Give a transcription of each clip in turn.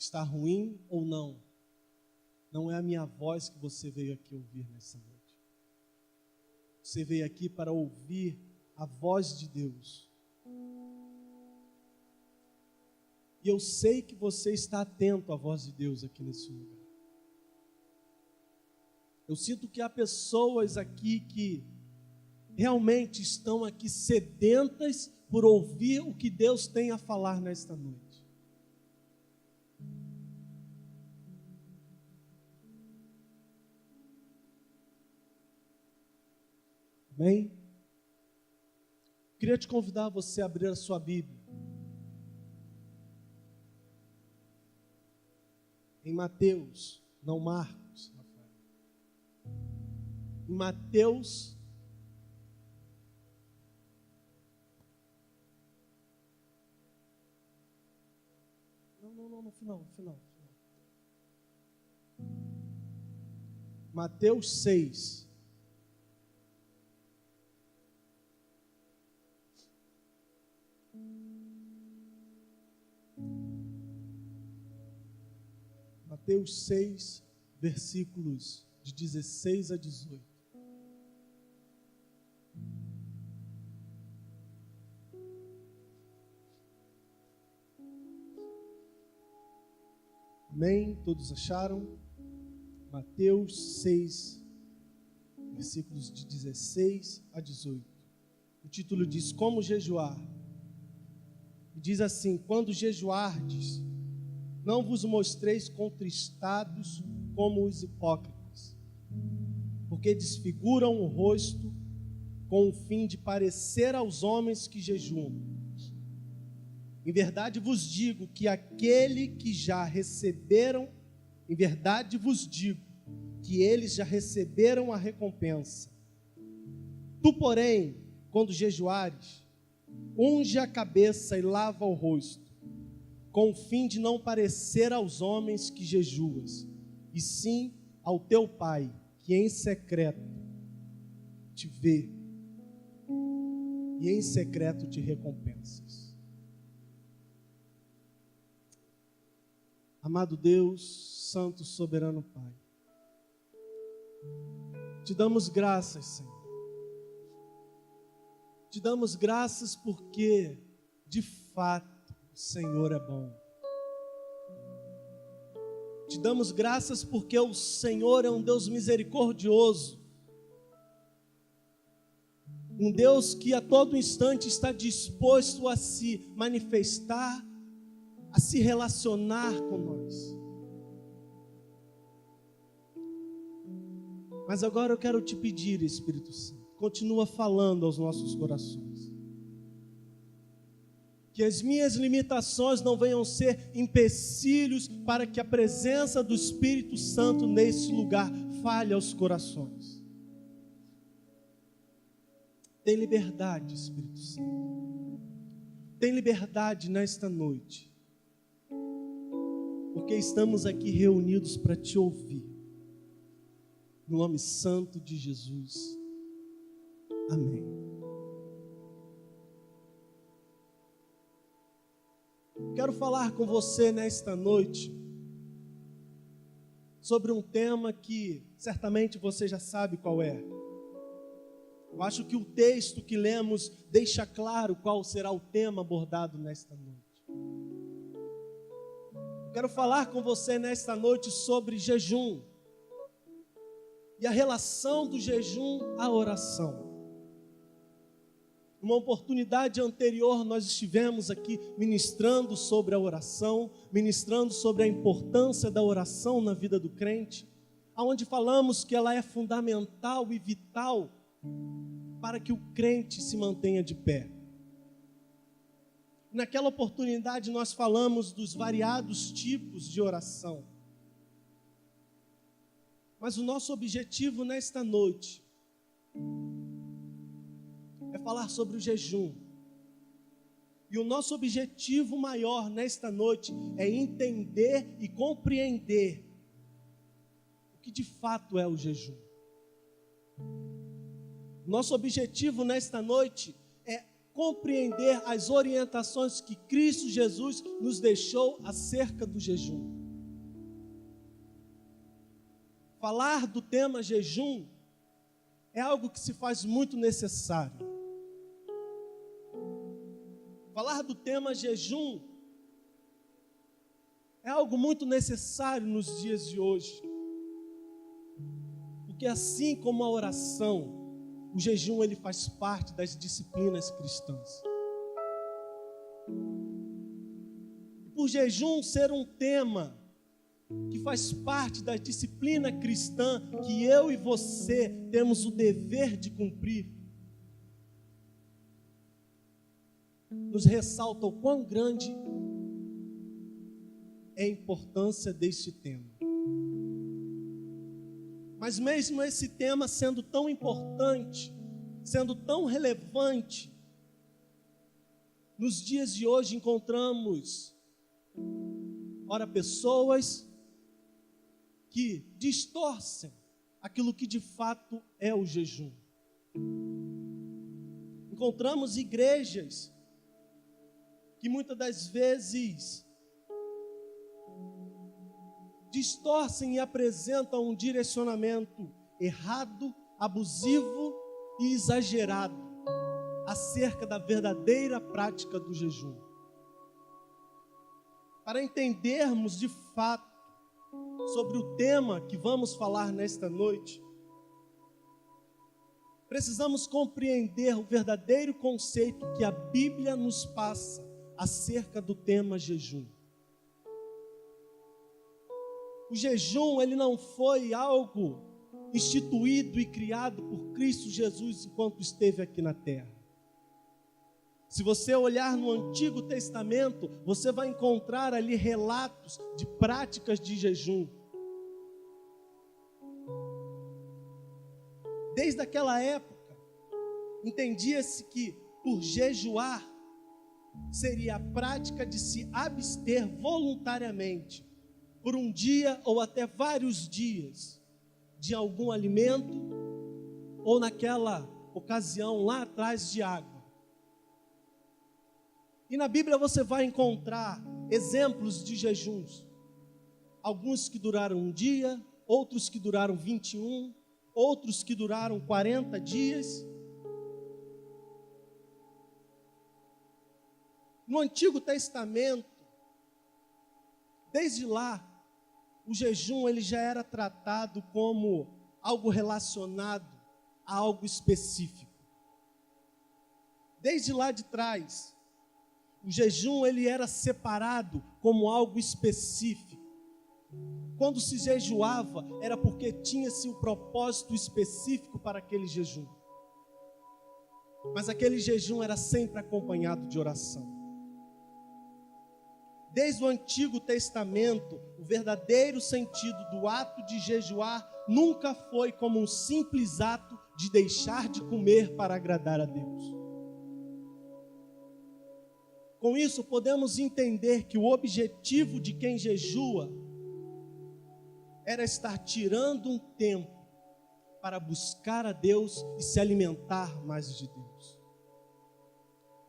está ruim ou não, não é a minha voz que você veio aqui ouvir nessa noite. Você veio aqui para ouvir a voz de Deus. E eu sei que você está atento à voz de Deus aqui nesse lugar. Eu sinto que há pessoas aqui que realmente estão aqui sedentas por ouvir o que Deus tem a falar nesta noite. Amém? Queria te convidar a você a abrir a sua Bíblia em Mateus, não Marcos, Rafael. Em Mateus, no final. Mateus 6. Mateus 6, versículos de 16 a 18. Amém? Todos acharam? Mateus 6, versículos de 16 a 18. O título diz: Como jejuar? E diz assim: Quando jejuardes, não vos mostreis contristados como os hipócritas, porque desfiguram o rosto com o fim de parecer aos homens que jejuam. Em verdade vos digo que aquele que já receberam, em verdade vos digo que eles já receberam a recompensa. Tu, porém, quando jejuares, unge a cabeça e lava o rosto, com o fim de não parecer aos homens que jejuas, e sim ao teu Pai, que em secreto te vê, e em secreto te recompensas. Amado Deus, Santo, Soberano Pai, te damos graças, Senhor. Te damos graças porque, de fato, o Senhor é bom. Te damos graças porque o Senhor é um Deus misericordioso. Um Deus que a todo instante está disposto a se manifestar, a se relacionar com nós. Mas agora eu quero te pedir, Espírito Santo, continua falando aos nossos corações. Que as minhas limitações não venham ser empecilhos para que a presença do Espírito Santo nesse lugar fale aos corações. Tem liberdade, Espírito Santo. Tem liberdade nesta noite. Porque estamos aqui reunidos para te ouvir. No nome santo de Jesus. Amém. Quero falar com você nesta noite sobre um tema que certamente você já sabe qual é. Eu acho que o texto que lemos deixa claro qual será o tema abordado nesta noite. Quero falar com você nesta noite sobre jejum e a relação do jejum à oração. Numa oportunidade anterior, nós estivemos aqui ministrando sobre a oração, ministrando sobre a importância da oração na vida do crente, onde falamos que ela é fundamental e vital para que o crente se mantenha de pé. Naquela oportunidade nós falamos dos variados tipos de oração. Mas o nosso objetivo nesta noite é falar sobre o jejum. E o nosso objetivo maior nesta noite é entender e compreender o que de fato é o jejum. Nosso objetivo nesta noite é compreender as orientações que Cristo Jesus nos deixou acerca do jejum. Falar do tema jejum é algo que se faz muito necessário. Falar do tema jejum é algo muito necessário nos dias de hoje. Porque assim como a oração, o jejum ele faz parte das disciplinas cristãs. Por jejum ser um tema que faz parte da disciplina cristã que eu e você temos o dever de cumprir, nos ressalta o quão grande é a importância deste tema. Mas mesmo esse tema sendo tão importante, sendo tão relevante, nos dias de hoje encontramos, ora, pessoas que distorcem aquilo que de fato é o jejum. Encontramos igrejas que muitas das vezes distorcem e apresentam um direcionamento errado, abusivo e exagerado acerca da verdadeira prática do jejum. Para entendermos de fato sobre o tema que vamos falar nesta noite, precisamos compreender o verdadeiro conceito que a Bíblia nos passa acerca do tema jejum. O jejum, ele não foi algo instituído e criado por Cristo Jesus enquanto esteve aqui na terra. Se você olhar no Antigo Testamento, você vai encontrar ali relatos de práticas de jejum. Desde aquela época, entendia-se que por jejuar seria a prática de se abster voluntariamente por um dia ou até vários dias de algum alimento ou naquela ocasião lá atrás de água. E na Bíblia você vai encontrar exemplos de jejuns. Alguns que duraram um dia, outros que duraram 21, outros que duraram 40 dias. No Antigo Testamento, desde lá, o jejum ele já era tratado como algo relacionado a algo específico. Desde lá de trás, o jejum ele era separado como algo específico. Quando se jejuava, era porque tinha-se um propósito específico para aquele jejum. Mas aquele jejum era sempre acompanhado de oração. Desde o Antigo Testamento, o verdadeiro sentido do ato de jejuar nunca foi como um simples ato de deixar de comer para agradar a Deus. Com isso, podemos entender que o objetivo de quem jejua era estar tirando um tempo para buscar a Deus e se alimentar mais de Deus.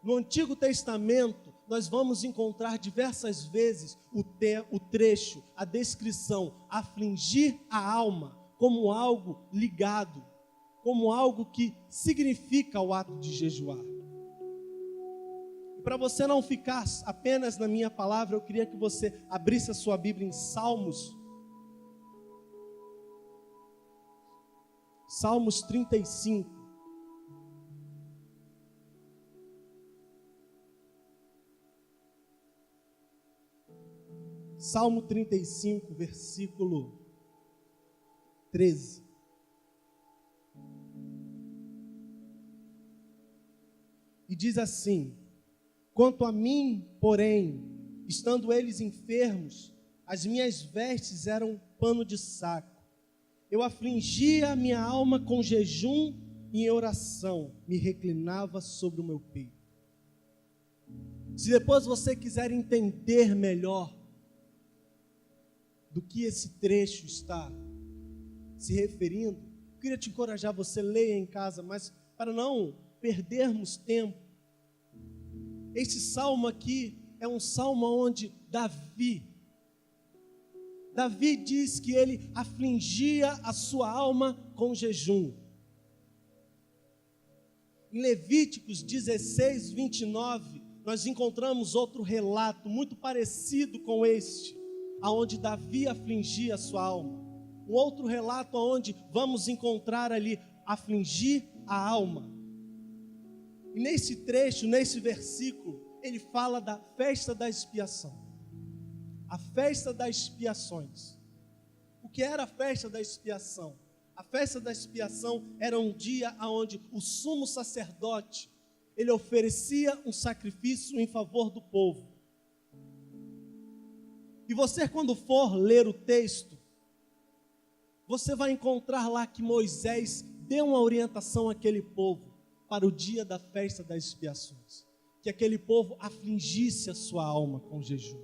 No Antigo Testamento, nós vamos encontrar diversas vezes o trecho, a descrição, afligir a alma, como algo ligado, como algo que significa o ato de jejuar. E para você não ficar apenas na minha palavra, eu queria que você abrisse a sua Bíblia em Salmos. Salmos 35. Salmo 35, versículo 13. E diz assim: quanto a mim, porém, estando eles enfermos, as minhas vestes eram pano de saco. Eu afligia a minha alma com jejum e em oração, me reclinava sobre o meu peito. Se depois você quiser entender melhor do que esse trecho está se referindo, eu queria te encorajar, você leia em casa, mas para não perdermos tempo, Esse salmo aqui é um salmo onde Davi diz que ele afligia a sua alma com jejum. Em Levíticos 16, 29, nós encontramos outro relato muito parecido com este, aonde Davi afligia a sua alma. Um outro relato onde vamos encontrar ali afligir a alma. E nesse trecho, nesse versículo, ele fala da festa da expiação. A festa das expiações. O que era a festa da expiação? A festa da expiação era um dia onde o sumo sacerdote, ele oferecia um sacrifício em favor do povo. E você, quando for ler o texto, você vai encontrar lá que Moisés deu uma orientação àquele povo para o dia da festa das expiações, que aquele povo afligisse a sua alma com jejum.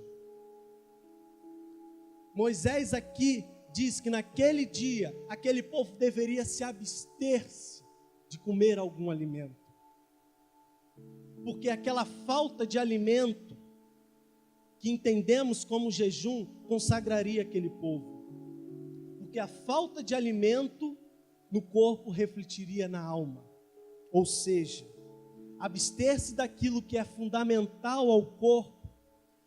Moisés aqui diz que naquele dia, aquele povo deveria se abster-se de comer algum alimento, porque aquela falta de alimento, que entendemos como jejum, consagraria aquele povo, porque a falta de alimento no corpo refletiria na alma. Ou seja, abster-se daquilo que é fundamental ao corpo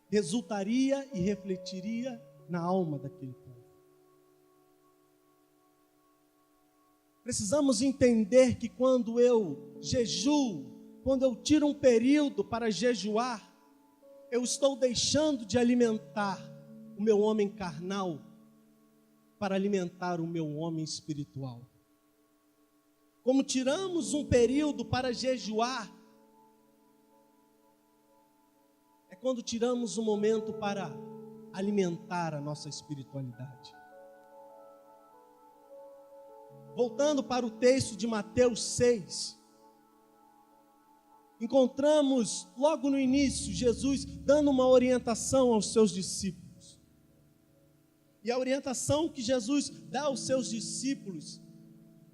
resultaria e refletiria na alma daquele povo. Precisamos entender que quando eu jejuo, quando eu tiro um período para jejuar, eu estou deixando de alimentar o meu homem carnal para alimentar o meu homem espiritual. Como tiramos um período para jejuar, é quando tiramos um momento para alimentar a nossa espiritualidade. Voltando para o texto de Mateus 6, encontramos logo no início Jesus dando uma orientação aos seus discípulos. E a orientação que Jesus dá aos seus discípulos,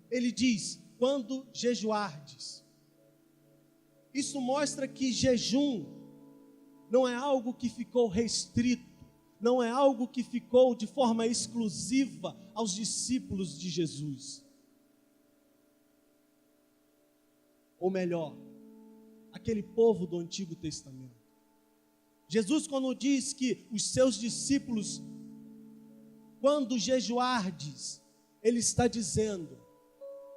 ele diz: quando jejuardes. Isso mostra que jejum não é algo que ficou restrito, não é algo que ficou de forma exclusiva aos discípulos de Jesus. Ou melhor, aquele povo do Antigo Testamento. Jesus, quando diz que os seus discípulos, quando jejuardes, ele está dizendo: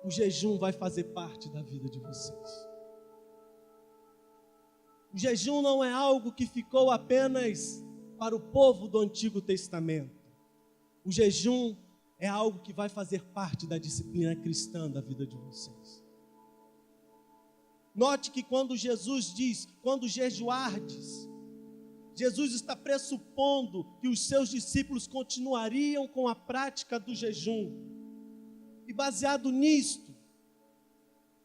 o jejum vai fazer parte da vida de vocês. O jejum não é algo que ficou apenas para o povo do Antigo Testamento. O jejum é algo que vai fazer parte da disciplina cristã da vida de vocês. Note que quando Jesus diz, quando jejuardes, Jesus está pressupondo que os seus discípulos continuariam com a prática do jejum. E baseado nisto,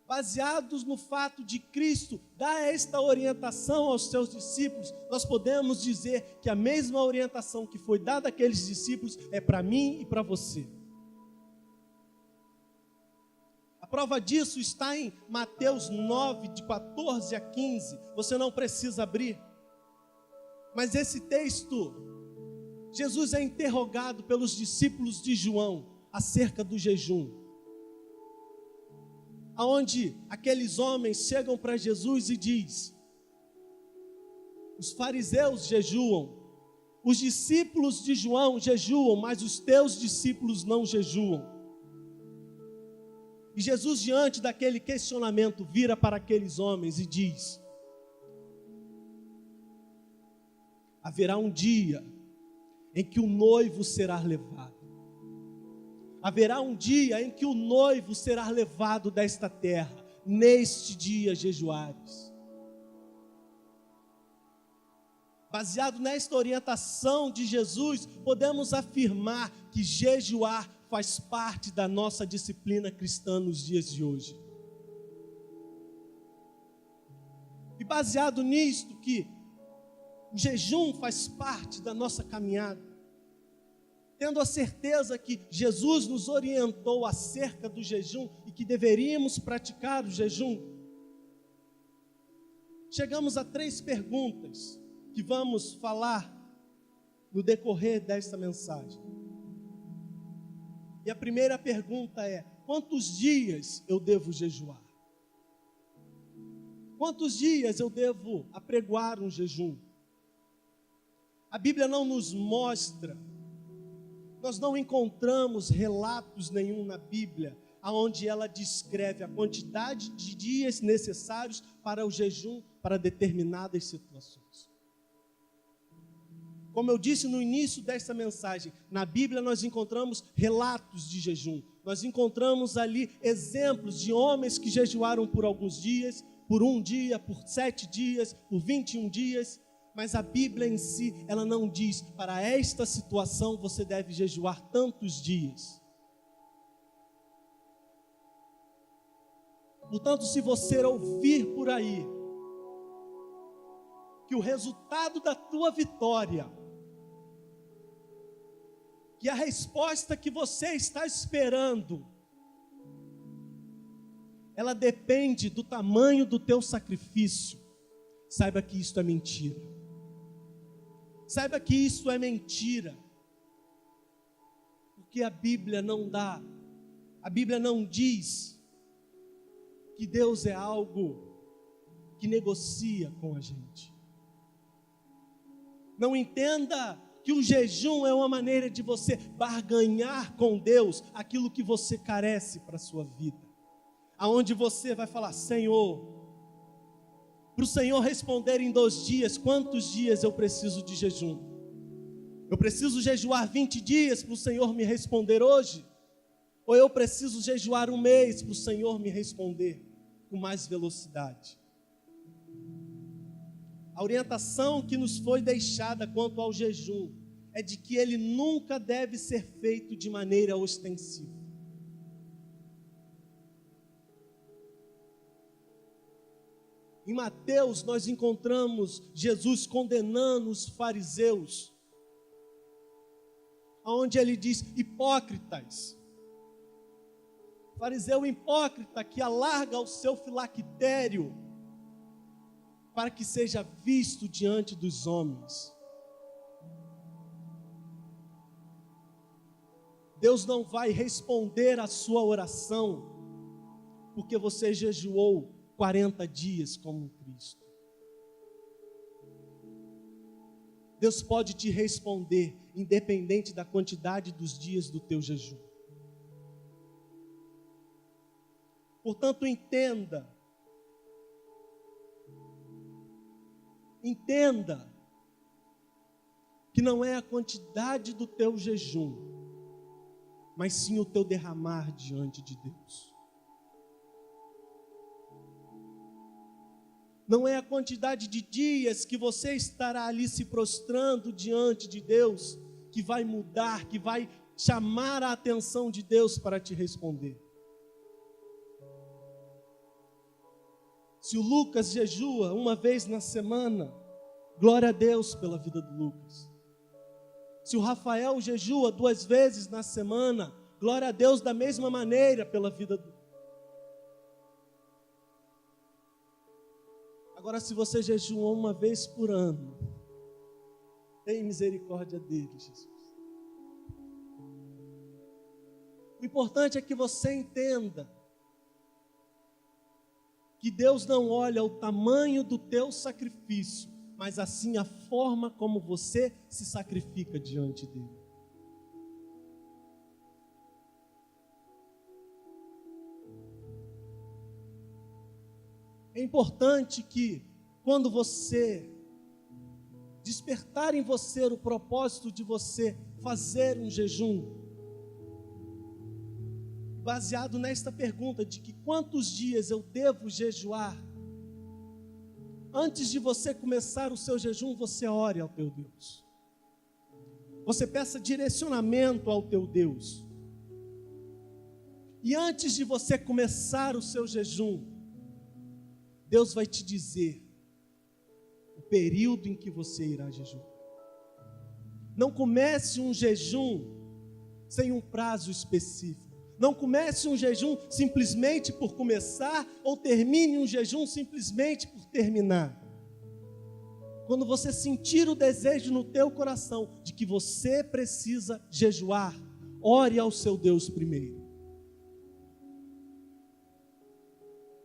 baseados no fato de Cristo dar esta orientação aos seus discípulos, nós podemos dizer que a mesma orientação que foi dada àqueles discípulos é para mim e para você. A prova disso está em Mateus 9, de 14 a 15. Você não precisa abrir. Mas esse texto, Jesus é interrogado pelos discípulos de João acerca do jejum. Aonde aqueles homens chegam para Jesus e diz: os fariseus jejuam, os discípulos de João jejuam, mas os teus discípulos não jejuam. E Jesus, diante daquele questionamento, vira para aqueles homens e diz: haverá um dia em que o noivo será levado. Haverá um dia em que o noivo será levado desta terra. Neste dia jejuares. Baseado nesta orientação de Jesus, podemos afirmar que jejuar faz parte da nossa disciplina cristã nos dias de hoje. E baseado nisto, que o jejum faz parte da nossa caminhada, tendo a certeza que Jesus nos orientou acerca do jejum e que deveríamos praticar o jejum, chegamos a 3 perguntas que vamos falar no decorrer desta mensagem. E a primeira pergunta é: quantos dias eu devo jejuar? Quantos dias eu devo apregoar um jejum? A Bíblia não nos mostra, nós não encontramos relatos nenhum na Bíblia onde ela descreve a quantidade de dias necessários para o jejum para determinadas situações. Como eu disse no início desta mensagem, na Bíblia nós encontramos relatos de jejum. Nós encontramos ali exemplos de homens que jejuaram por alguns dias, por 1 dia, por 7 dias, por 21 dias. Mas a Bíblia em si, ela não diz, para esta situação você deve jejuar tantos dias. Portanto, se você ouvir por aí que o resultado da tua vitória, que a resposta que você está esperando, ela depende do tamanho do teu sacrifício, saiba que isso é mentira. Saiba que isso é mentira. Porque a Bíblia não diz que Deus é algo que negocia com a gente. Não entenda que o jejum é uma maneira de você barganhar com Deus aquilo que você carece para a sua vida. Aonde você vai falar: Senhor, para o Senhor responder em 2 dias, quantos dias eu preciso de jejum? Eu preciso jejuar 20 dias para o Senhor me responder hoje? Ou eu preciso jejuar 1 mês para o Senhor me responder com mais velocidade? A orientação que nos foi deixada quanto ao jejum é de que ele nunca deve ser feito de maneira ostensiva. Em Mateus nós encontramos Jesus condenando os fariseus, onde ele diz: hipócritas. Fariseu hipócrita que alarga o seu filactério para que seja visto diante dos homens. Deus não vai responder a sua oração porque você jejuou 40 dias como Cristo. Deus pode te responder independente da quantidade dos dias do teu jejum. Portanto, entenda que não é a quantidade do teu jejum, mas sim o teu derramar diante de Deus. Não é a quantidade de dias que você estará ali se prostrando diante de Deus que vai mudar, que vai chamar a atenção de Deus para te responder. Se o Lucas jejua 1 vez na semana, glória a Deus pela vida do Lucas. Se o Rafael jejua 2 vezes na semana, glória a Deus da mesma maneira pela vida do... Agora, se você jejua 1 vez por ano, tem misericórdia dele, Jesus. O importante é que você entenda que Deus não olha o tamanho do teu sacrifício, mas assim a forma como você se sacrifica diante dele. É importante que, quando você despertar em você o propósito de você fazer um jejum, baseado nesta pergunta de que quantos dias eu devo jejuar, antes de você começar o seu jejum, você ore ao teu Deus. Você peça direcionamento ao teu Deus. E antes de você começar o seu jejum, Deus vai te dizer o período em que você irá jejuar. Não comece um jejum sem um prazo específico. Não comece um jejum simplesmente por começar, ou termine um jejum simplesmente por terminar. Quando você sentir o desejo no teu coração de que você precisa jejuar, ore ao seu Deus primeiro.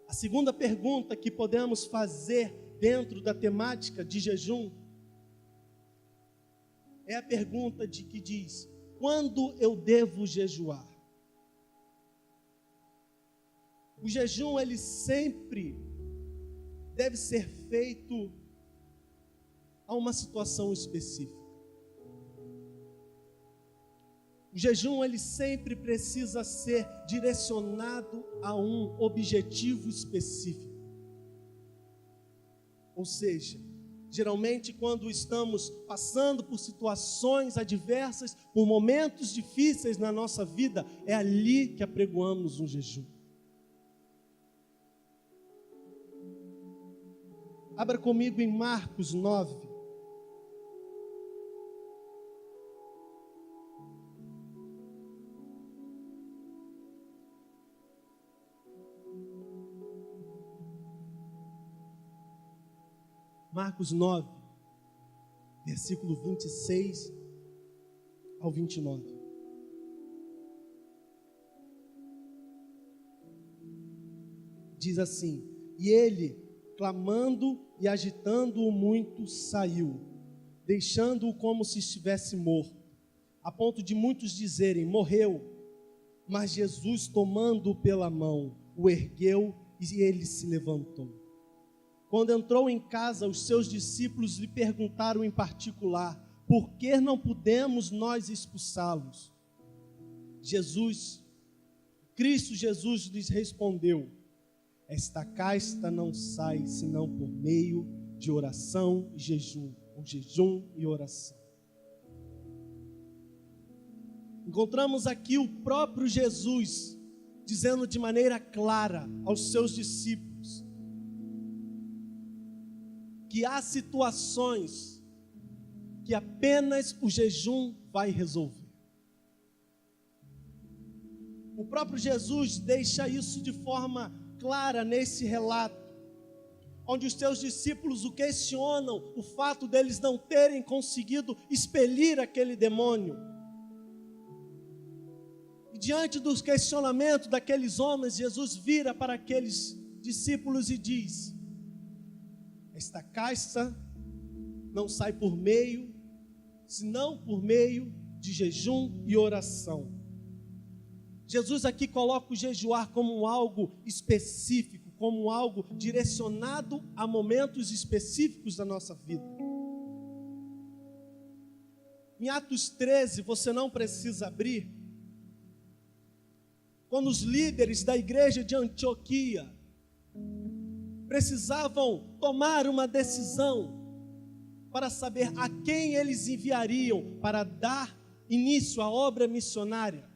A segunda pergunta que podemos fazer dentro da temática de jejum é a pergunta que diz: quando eu devo jejuar? O jejum, ele sempre deve ser feito a uma situação específica. O jejum, ele sempre precisa ser direcionado a um objetivo específico. Ou seja, geralmente quando estamos passando por situações adversas, por momentos difíceis na nossa vida, é ali que apregoamos um jejum. Abra comigo em Marcos 9. Marcos 9, versículo 26 ao 29. Diz assim: e ele, clamando e agitando-o muito, saiu, deixando-o como se estivesse morto, a ponto de muitos dizerem: morreu. Mas Jesus, tomando-o pela mão, o ergueu e ele se levantou. Quando entrou em casa, os seus discípulos lhe perguntaram em particular: por que não pudemos nós expulsá-los? Cristo Jesus lhes respondeu: esta casta não sai senão por meio de oração e jejum, ou jejum e oração. Encontramos aqui o próprio Jesus dizendo de maneira clara aos seus discípulos que há situações que apenas o jejum vai resolver. O próprio Jesus deixa isso de forma clara nesse relato, onde os seus discípulos o questionam, o fato deles não terem conseguido expelir aquele demônio. E diante dos questionamentos daqueles homens, Jesus vira para aqueles discípulos e diz: esta casta não sai por meio, senão por meio de jejum e oração. Jesus aqui coloca o jejuar como algo específico, como algo direcionado a momentos específicos da nossa vida. Em Atos 13, você não precisa abrir, quando os líderes da igreja de Antioquia precisavam tomar uma decisão para saber a quem eles enviariam para dar início à obra missionária.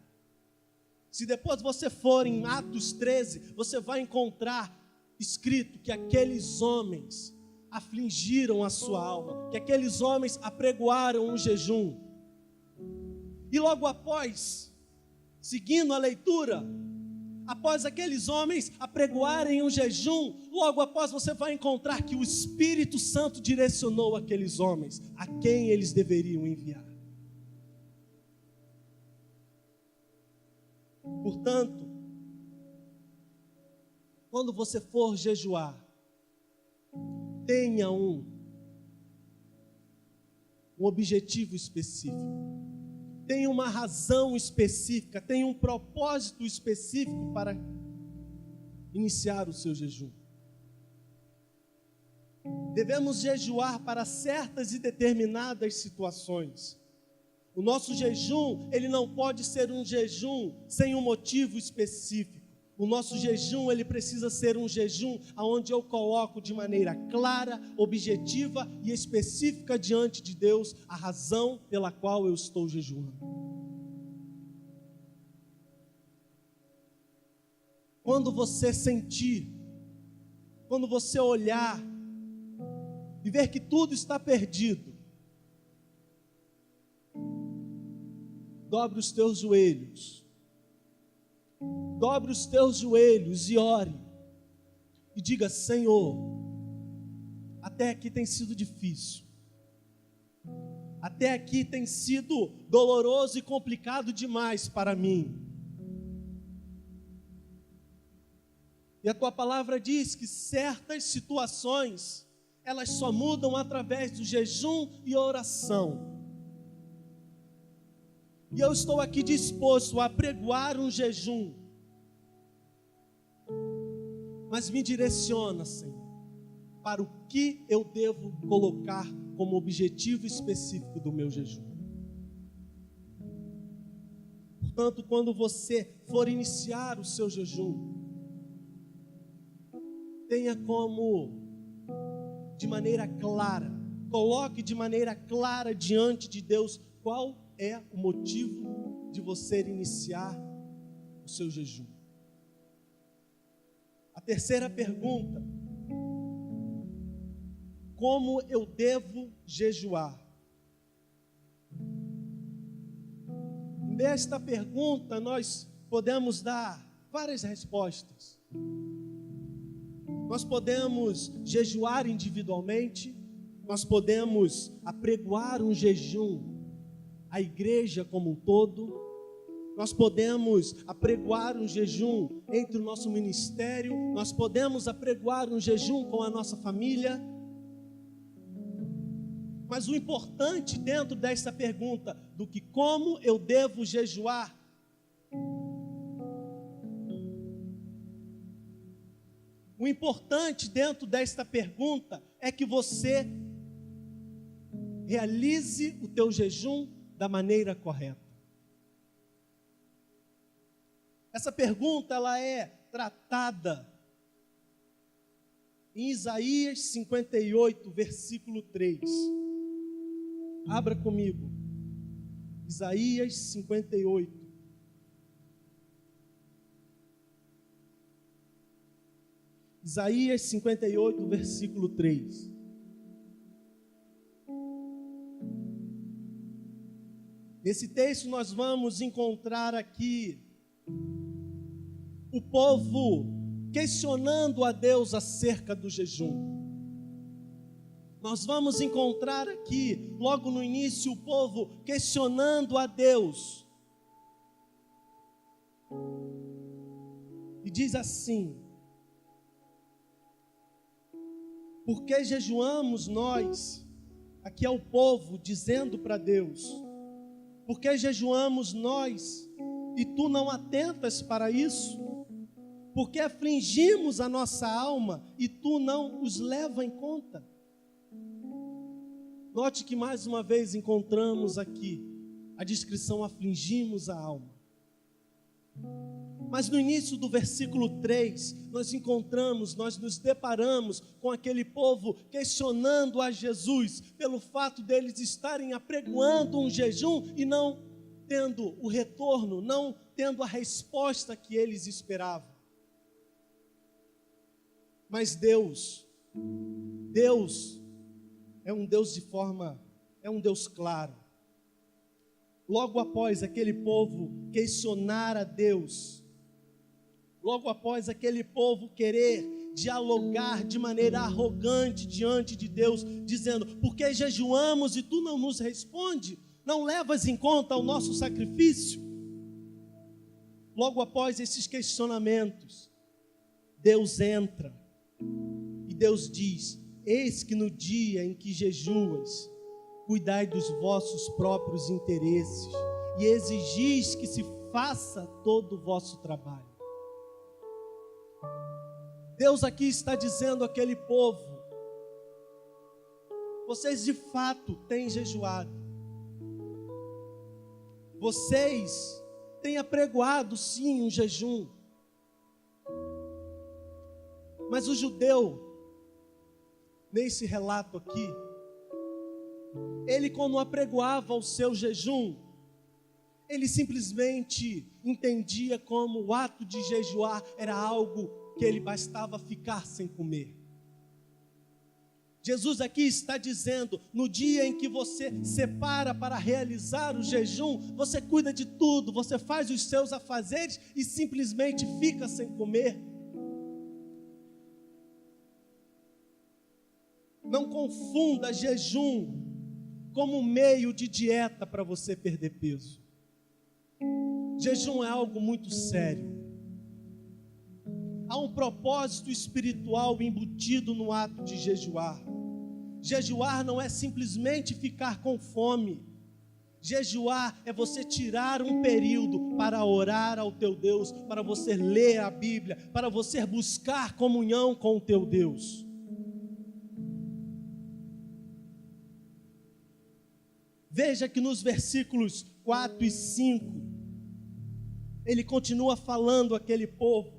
Se depois você for em Atos 13, você vai encontrar escrito que aqueles homens afligiram a sua alma, que aqueles homens apregoaram um jejum. E logo após, seguindo a leitura, após aqueles homens apregoarem um jejum, logo após você vai encontrar que o Espírito Santo direcionou aqueles homens a quem eles deveriam enviar. Portanto, quando você for jejuar, tenha um objetivo específico, tenha uma razão específica, tenha um propósito específico para iniciar o seu jejum. Devemos jejuar para certas e determinadas situações. O nosso jejum, ele não pode ser um jejum sem um motivo específico. O nosso jejum, ele precisa ser um jejum onde eu coloco de maneira clara, objetiva e específica diante de Deus a razão pela qual eu estou jejuando. Quando você sentir, quando você olhar e ver que tudo está perdido, dobre os teus joelhos, dobre os teus joelhos e ore. E diga: Senhor, até aqui tem sido difícil. Até aqui tem sido doloroso e complicado demais para mim. E a tua palavra diz que certas situações, elas só mudam através do jejum e oração. E eu estou aqui disposto a apregoar um jejum. Mas me direciona, Senhor, para o que eu devo colocar como objetivo específico do meu jejum. Portanto, quando você for iniciar o seu jejum, tenha como, de maneira clara, coloque de maneira clara diante de Deus qual é o motivo de você iniciar o seu jejum. A terceira pergunta: como eu devo jejuar? Nesta pergunta nós podemos dar várias respostas. Nós podemos jejuar individualmente, nós podemos apregoar um jejum à igreja como um todo, nós podemos apregoar um jejum entre o nosso ministério, nós podemos apregoar um jejum com a nossa família. Mas o importante dentro dessa pergunta do que como eu devo jejuar, o importante dentro desta pergunta é que você realize o teu jejum da maneira correta. Essa pergunta ela é tratada em Isaías 58, versículo 3. Abra comigo. Isaías 58. Isaías 58, versículo 3. Nesse texto nós vamos encontrar aqui o povo questionando a Deus acerca do jejum. Nós vamos encontrar aqui, logo no início, o povo questionando a Deus. E diz assim: por que jejuamos nós? Aqui é o povo dizendo para Deus: por que jejuamos nós e tu não atentas para isso? Por que afligimos a nossa alma e tu não os leva em conta? Note que mais uma vez encontramos aqui a descrição afligimos a alma. Mas no início do versículo 3, nós nos deparamos com aquele povo questionando a Jesus pelo fato deles estarem apregoando um jejum e não tendo o retorno, não tendo a resposta que eles esperavam. Mas Deus é um Deus claro. Logo após aquele povo questionar a Deus, logo após aquele povo querer dialogar de maneira arrogante diante de Deus, dizendo: por que jejuamos e tu não nos responde? Não levas em conta o nosso sacrifício? Logo após esses questionamentos, Deus entra e Deus diz: eis que no dia em que jejuas, cuidai dos vossos próprios interesses e exigis que se faça todo o vosso trabalho. Deus aqui está dizendo àquele povo: vocês de fato têm jejuado, vocês têm apregoado sim um jejum, mas o judeu, nesse relato aqui, ele quando apregoava o seu jejum, ele simplesmente entendia como o ato de jejuar era algo que ele bastava ficar sem comer. Jesus aqui está dizendo, no dia em que você separa para realizar o jejum, você cuida de tudo, você faz os seus afazeres e simplesmente fica sem comer. Não confunda jejum como meio de dieta para você perder peso. Jejum é algo muito sério. Há um propósito espiritual embutido no ato de jejuar. Jejuar não é simplesmente ficar com fome. Jejuar é você tirar um período para orar ao teu Deus, para você ler a Bíblia, para você buscar comunhão com o teu Deus. Veja que nos versículos 4 e 5, ele continua falando àquele povo.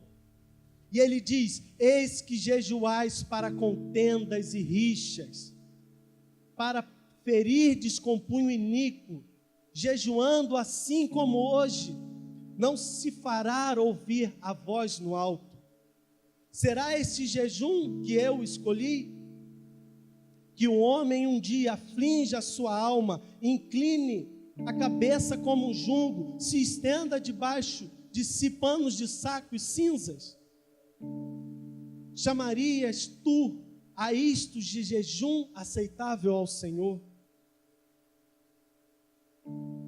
E ele diz, eis que jejuais para contendas e rixas, para ferirdes com punho iníquo, jejuando assim como hoje, não se fará ouvir a voz no alto. Será esse jejum que eu escolhi? Que o homem um dia aflinja a sua alma, incline a cabeça como um junco, se estenda debaixo de si panos de saco e cinzas? Chamarias tu a isto de jejum aceitável ao Senhor?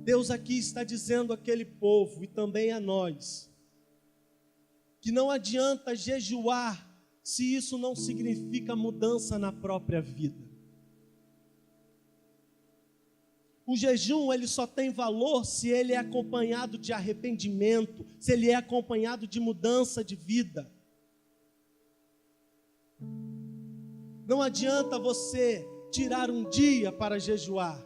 Deus aqui está dizendo àquele povo e também a nós, que não adianta jejuar se isso não significa mudança na própria vida. O jejum, ele só tem valor se ele é acompanhado de arrependimento, se ele é acompanhado de mudança de vida. Não adianta você tirar um dia para jejuar.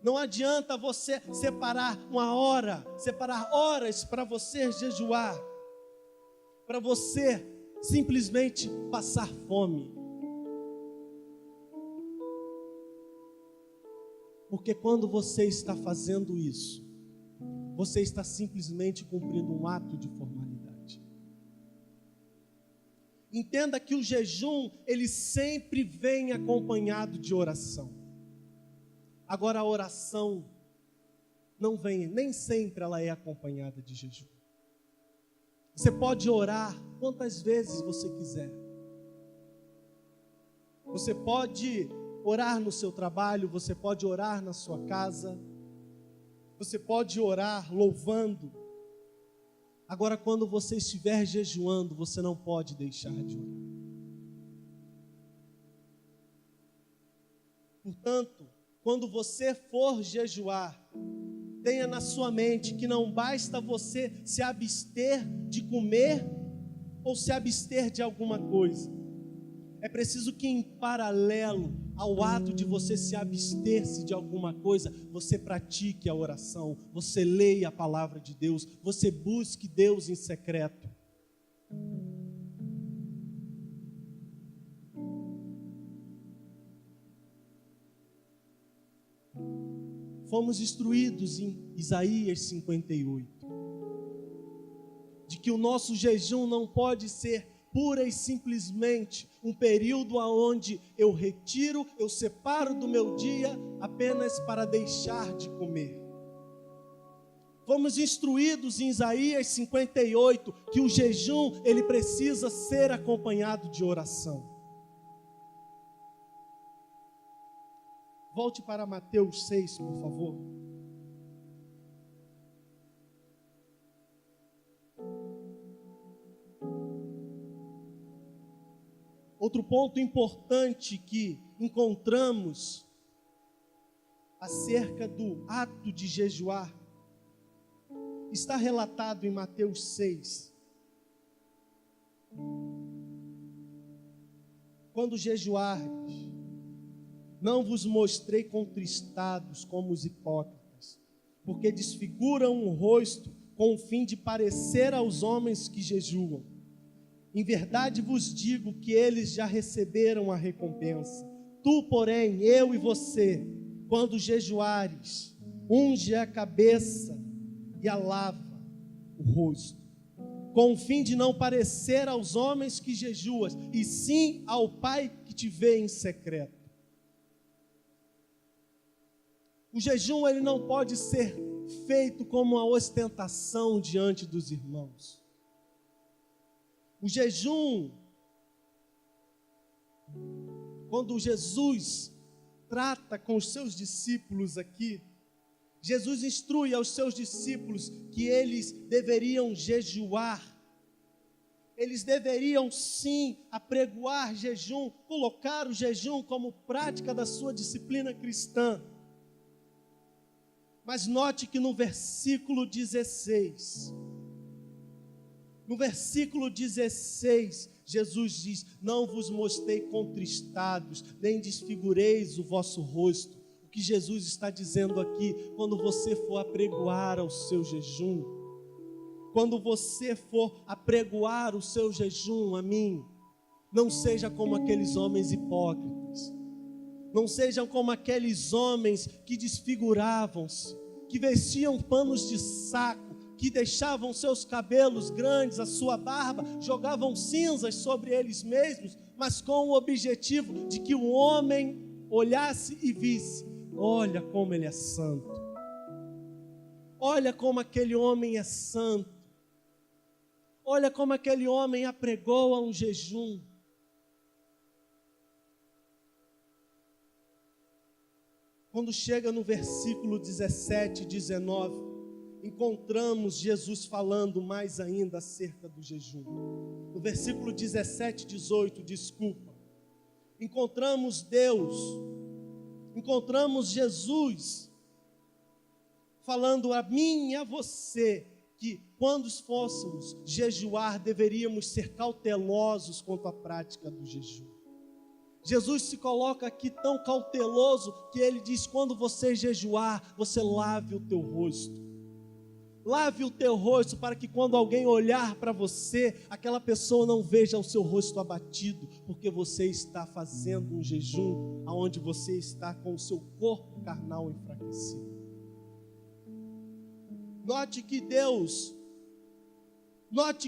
Não adianta você separar uma hora, separar horas para você jejuar, para você simplesmente passar fome. Porque quando você está fazendo isso, você está simplesmente cumprindo um ato de formalidade. Entenda que o jejum, ele sempre vem acompanhado de oração. Agora a oração não vem, nem sempre ela é acompanhada de jejum. Você pode orar quantas vezes você quiser. Você pode orar no seu trabalho, você pode orar na sua casa, você pode orar louvando. Agora, quando você estiver jejuando, você não pode deixar de orar. Portanto, quando você for jejuar, tenha na sua mente que não basta você se abster de comer ou se abster de alguma coisa. É preciso que em paralelo ao ato de você se abster-se de alguma coisa, você pratique a oração, você leia a palavra de Deus, você busque Deus em secreto. Fomos instruídos em Isaías 58, de que o nosso jejum não pode ser pura e simplesmente um período onde eu retiro, eu separo do meu dia apenas para deixar de comer. Fomos instruídos em Isaías 58 que o jejum, ele precisa ser acompanhado de oração. Volte para Mateus 6, por favor. Outro ponto importante que encontramos acerca do ato de jejuar está relatado em Mateus 6. Quando jejuardes, não vos mostrei contristados como os hipócritas, porque desfiguram o rosto com o fim de parecer aos homens que jejuam. Em verdade vos digo que eles já receberam a recompensa. Tu, porém, eu e você, quando jejuares, unge a cabeça e a lava o rosto. com o fim de não parecer aos homens que jejuas, e sim ao Pai que te vê em secreto. O jejum ele não pode ser feito como uma ostentação diante dos irmãos. O jejum, quando Jesus trata com os seus discípulos aqui, Jesus instrui aos seus discípulos que eles deveriam jejuar. Eles deveriam sim apregoar jejum, colocar o jejum como prática da sua disciplina cristã. Mas note que no versículo 16, Jesus diz: não vos mostrei contristados, nem desfigureis o vosso rosto. O que Jesus está dizendo aqui, quando você for apregoar ao seu jejum, quando você for apregoar o seu jejum a mim, não seja como aqueles homens hipócritas, não sejam como aqueles homens que desfiguravam-se, que vestiam panos de saco, que deixavam seus cabelos grandes, a sua barba, jogavam cinzas sobre eles mesmos, mas com o objetivo de que o homem olhasse e visse: olha como ele é santo, olha como aquele homem é santo, olha como aquele homem apregoa um jejum. Quando chega no versículo 17 e 19, encontramos Jesus falando mais ainda acerca do jejum. No versículo 17 e 18, encontramos Jesus falando a mim e a você que quando fôssemos jejuar deveríamos ser cautelosos quanto à prática do jejum. Jesus se coloca aqui tão cauteloso que ele diz: quando você jejuar, você lave o teu rosto. Lave o teu rosto para que quando alguém olhar para você, aquela pessoa não veja o seu rosto abatido, porque você está fazendo um jejum onde você está com o seu corpo carnal enfraquecido. Note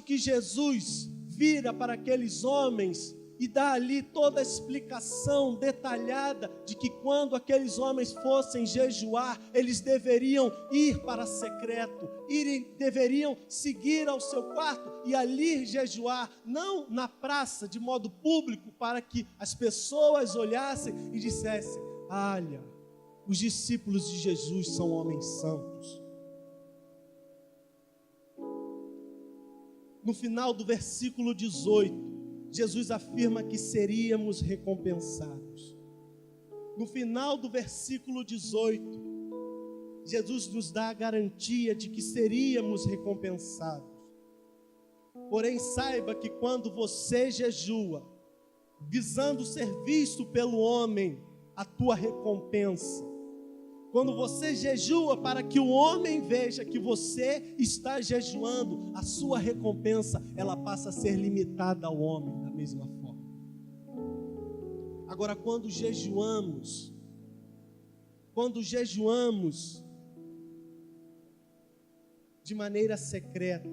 que Jesus vira para aqueles homens e dá ali toda a explicação detalhada de que quando aqueles homens fossem jejuar, eles deveriam ir para secreto, deveriam seguir ao seu quarto e ali jejuar, não na praça de modo público, para que as pessoas olhassem e dissessem: olha, os discípulos de Jesus são homens santos. No final do versículo 18, Jesus afirma que seríamos recompensados. No final do versículo 18, Jesus nos dá a garantia de que seríamos recompensados. Porém, saiba que quando você jejua, visando ser visto pelo homem, a tua recompensa, quando você jejua para que o homem veja que você está jejuando, a sua recompensa, ela passa a ser limitada ao homem da mesma forma. Agora, quando jejuamos de maneira secreta,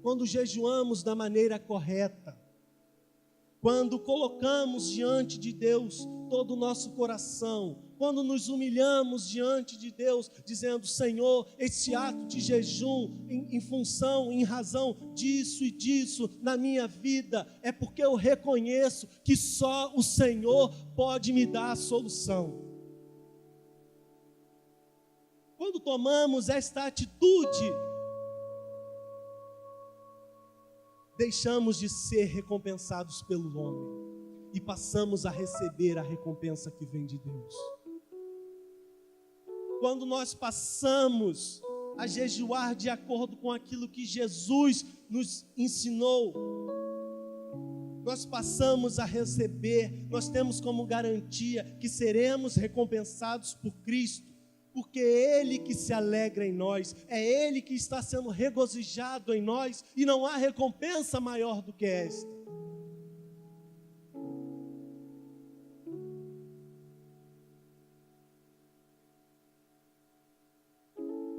quando jejuamos da maneira correta, quando colocamos diante de Deus todo o nosso coração, quando nos humilhamos diante de Deus, dizendo: Senhor, esse ato de jejum em razão disso e disso na minha vida, é porque eu reconheço que só o Senhor pode me dar a solução. Quando tomamos esta atitude, deixamos de ser recompensados pelo homem e passamos a receber a recompensa que vem de Deus. Quando nós passamos a jejuar de acordo com aquilo que Jesus nos ensinou, nós passamos a receber, nós temos como garantia que seremos recompensados por Cristo, porque é Ele que se alegra em nós, é Ele que está sendo regozijado em nós, e não há recompensa maior do que esta.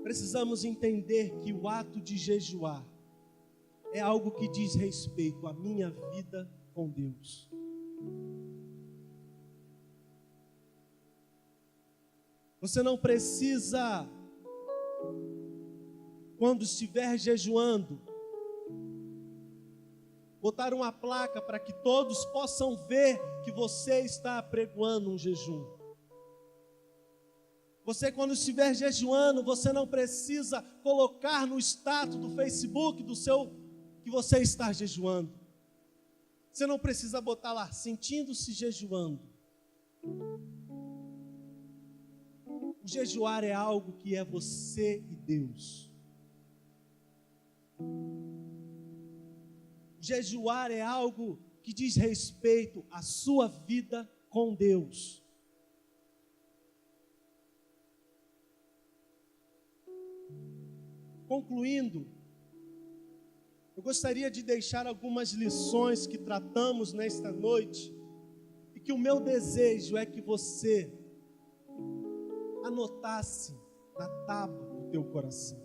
Precisamos entender que o ato de jejuar é algo que diz respeito à minha vida com Deus. Você não precisa, quando estiver jejuando, botar uma placa para que todos possam ver que você está apregoando um jejum. Você, quando estiver jejuando, você não precisa colocar no status do Facebook que você está jejuando. Você não precisa botar lá, sentindo-se jejuando. O jejuar é algo que é você e Deus. Jejuar é algo que diz respeito à sua vida com Deus. Concluindo, eu gostaria de deixar algumas lições que tratamos nesta noite e que o meu desejo é que você anotasse na tábua do teu coração.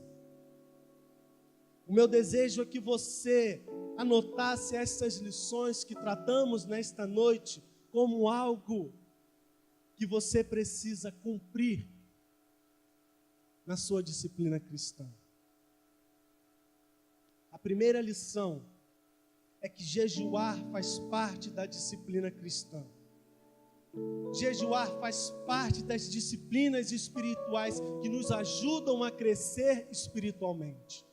O meu desejo é que você anotasse essas lições que tratamos nesta noite como algo que você precisa cumprir na sua disciplina cristã. A primeira lição é que jejuar faz parte da disciplina cristã. Jejuar faz parte das disciplinas espirituais que nos ajudam a crescer espiritualmente.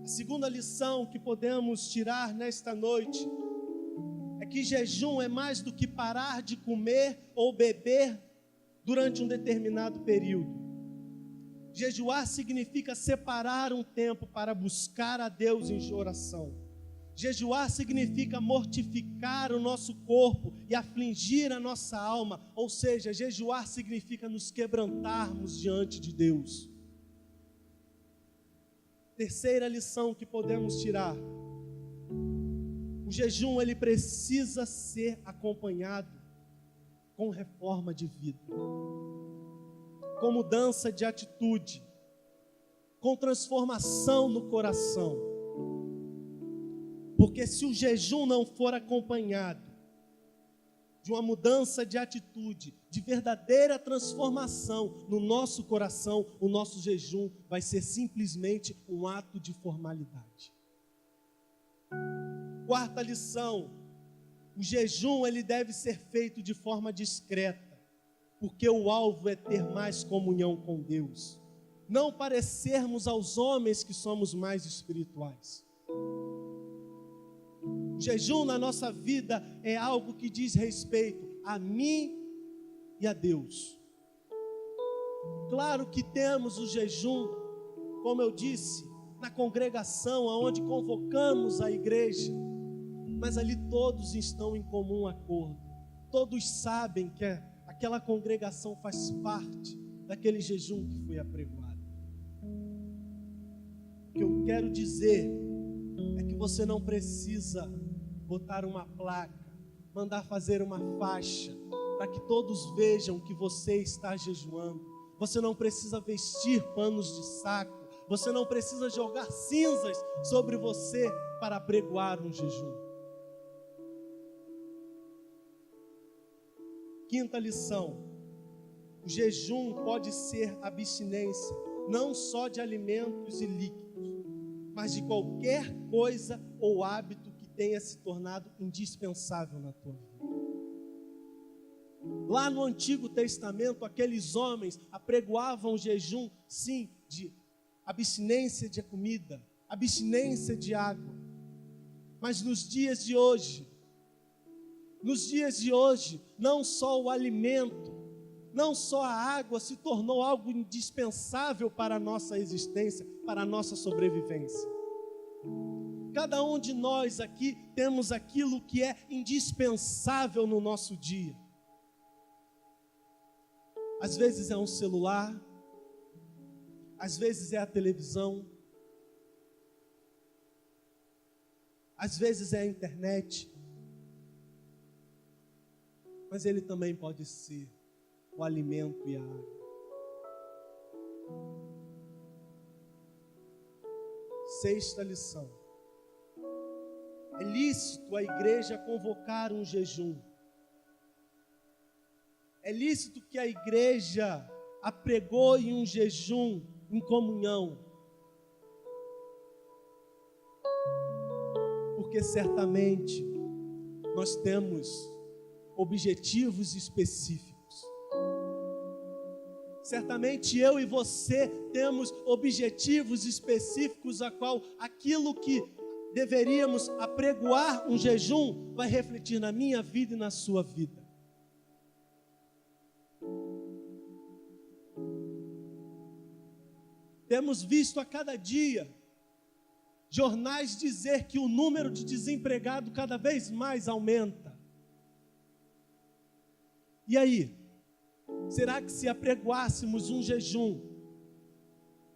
A segunda lição que podemos tirar nesta noite é que jejum é mais do que parar de comer ou beber durante um determinado período. Jejuar significa separar um tempo para buscar a Deus em oração. Jejuar significa mortificar o nosso corpo e afligir a nossa alma. Ou seja, jejuar significa nos quebrantarmos diante de Deus. Terceira lição que podemos tirar. O jejum, ele precisa ser acompanhado com reforma de vida, com mudança de atitude, com transformação no coração. Porque se o jejum não for acompanhado de uma mudança de atitude, de verdadeira transformação no nosso coração, o nosso jejum vai ser simplesmente um ato de formalidade. Quarta lição, o jejum ele deve ser feito de forma discreta, porque o alvo é ter mais comunhão com Deus, não parecermos aos homens que somos mais espirituais. O jejum na nossa vida é algo que diz respeito a mim e a Deus. Claro que temos o jejum, como eu disse, na congregação, onde convocamos a igreja, mas ali todos estão em comum acordo. Todos sabem que aquela congregação faz parte daquele jejum que foi apregoado. O que eu quero dizer é que você não precisa botar uma placa, mandar fazer uma faixa, para que todos vejam que você está jejuando. Você não precisa vestir panos de saco, você não precisa jogar cinzas sobre você para apregoar um jejum. Quinta lição, o jejum pode ser abstinência, não só de alimentos e líquidos, mas de qualquer coisa ou hábito que tenha se tornado indispensável na tua vida. Lá no Antigo Testamento, aqueles homens apregoavam o jejum, sim, de abstinência de comida, abstinência de água. Mas nos dias de hoje, não só o alimento, não só a água se tornou algo indispensável para a nossa existência, para a nossa sobrevivência. Cada um de nós aqui temos aquilo que é indispensável no nosso dia. Às vezes é um celular, às vezes é a televisão, às vezes é a internet, mas ele também pode ser o alimento e a água. Sexta lição. É lícito a igreja convocar um jejum. É lícito que a igreja apregoe um jejum em comunhão. Porque certamente nós temos objetivos específicos. Certamente eu e você temos objetivos específicos a qual aquilo que deveríamos apregoar um jejum vai refletir na minha vida e na sua vida. Temos visto a cada dia jornais dizer que o número de desempregados cada vez mais aumenta. E aí? Será que se apregoássemos um jejum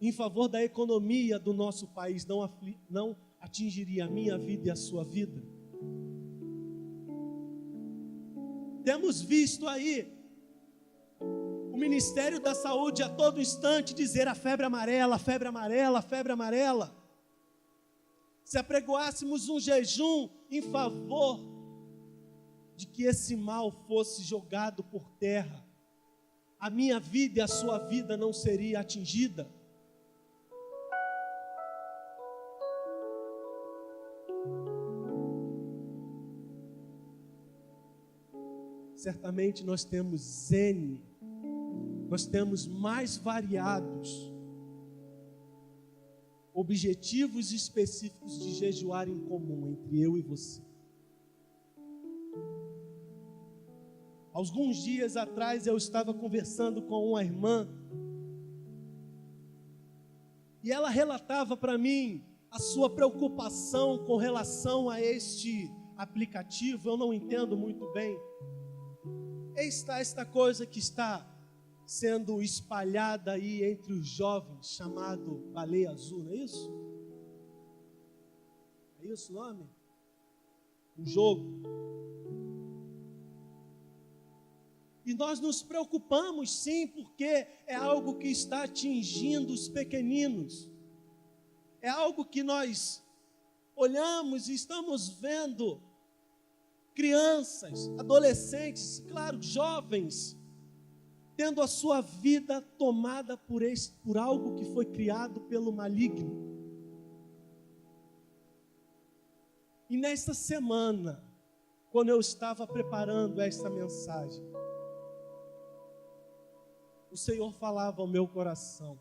em favor da economia do nosso país, não atingiria a minha vida e a sua vida? Temos visto aí o Ministério da Saúde a todo instante dizer a febre amarela, a febre amarela, a febre amarela. Se apregoássemos um jejum em favor de que esse mal fosse jogado por terra, a minha vida e a sua vida não seria atingida. Certamente nós temos nós temos mais variados objetivos específicos de jejuar em comum entre eu e você. Alguns dias atrás eu estava conversando com uma irmã e ela relatava para mim a sua preocupação com relação a este aplicativo. Eu não entendo muito bem. Esta coisa que está sendo espalhada aí entre os jovens, chamado Baleia Azul, não é isso? É isso o nome? Um jogo. E nós nos preocupamos sim, porque é algo que está atingindo os pequeninos. É algo que nós olhamos e estamos vendo crianças, adolescentes, claro, jovens, tendo a sua vida tomada por algo que foi criado pelo maligno. E nesta semana, quando eu estava preparando esta mensagem, o Senhor falava ao meu coração: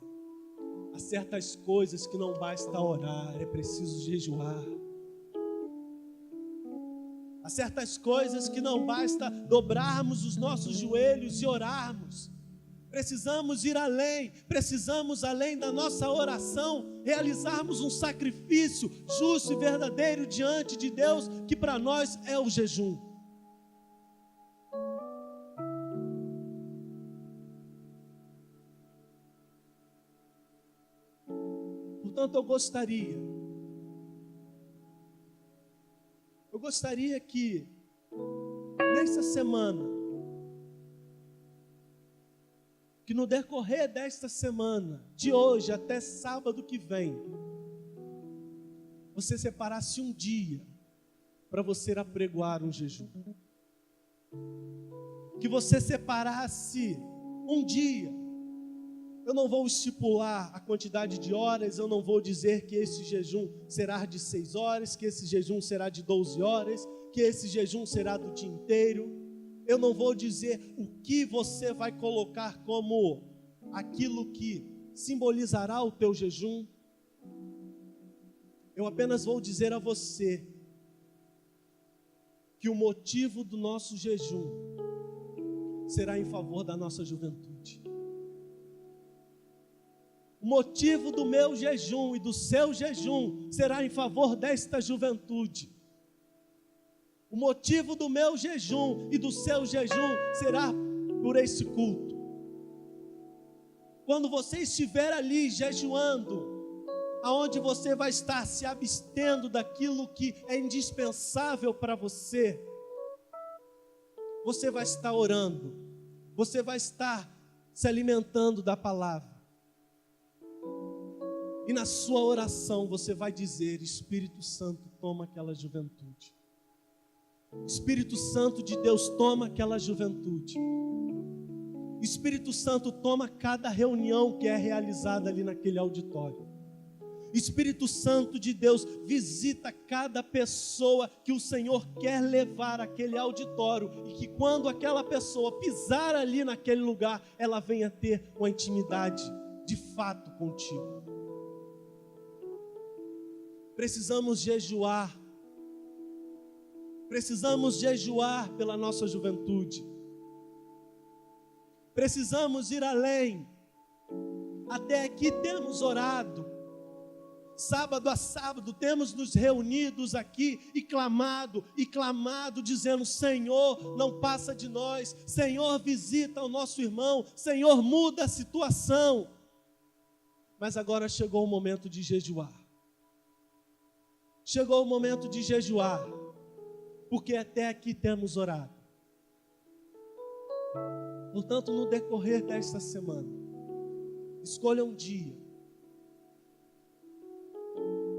há certas coisas que não basta orar, é preciso jejuar. Há certas coisas que não basta dobrarmos os nossos joelhos e orarmos. Precisamos ir além, precisamos além da nossa oração, realizarmos um sacrifício justo e verdadeiro diante de Deus, que para nós é o jejum. Portanto, eu gostaria que nessa semana, que no decorrer desta semana, de hoje até sábado que vem, você separasse um dia para você apregoar um jejum. Que você separasse um dia. Eu não vou estipular a quantidade de horas, eu não vou dizer que esse jejum será de 6 horas, que esse jejum será de 12 horas, que esse jejum será do dia inteiro. Eu não vou dizer o que você vai colocar como aquilo que simbolizará o teu jejum. Eu apenas vou dizer a você que o motivo do nosso jejum será em favor da nossa juventude. O motivo do meu jejum e do seu jejum será em favor desta juventude. O motivo do meu jejum e do seu jejum será por este culto. Quando você estiver ali jejuando, aonde você vai estar se abstendo daquilo que é indispensável para você, você vai estar orando, você vai estar se alimentando da palavra. E na sua oração você vai dizer: Espírito Santo, toma aquela juventude. Espírito Santo de Deus, toma aquela juventude. Espírito Santo, toma cada reunião que é realizada ali naquele auditório. Espírito Santo de Deus, visita cada pessoa que o Senhor quer levar àquele auditório, e que quando aquela pessoa pisar ali naquele lugar, ela venha ter uma intimidade de fato contigo. Precisamos jejuar. Precisamos jejuar pela nossa juventude. Precisamos ir além. Até aqui temos orado. Sábado a sábado temos nos reunidos aqui e clamado, dizendo: Senhor, não passa de nós. Senhor, visita o nosso irmão. Senhor, muda a situação. Mas agora chegou o momento de jejuar. Chegou o momento de jejuar, porque até aqui temos orado. Portanto, no decorrer desta semana, escolha um dia.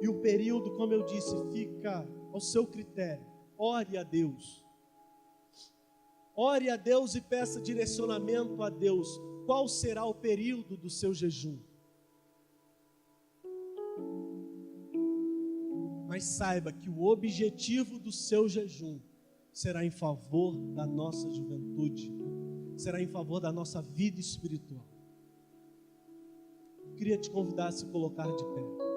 E o período, como eu disse, fica ao seu critério. Ore a Deus. Ore a Deus e peça direcionamento a Deus. Qual será o período do seu jejum? Mas saiba que o objetivo do seu jejum será em favor da nossa juventude. Será em favor da nossa vida espiritual. Eu queria te convidar a se colocar de pé.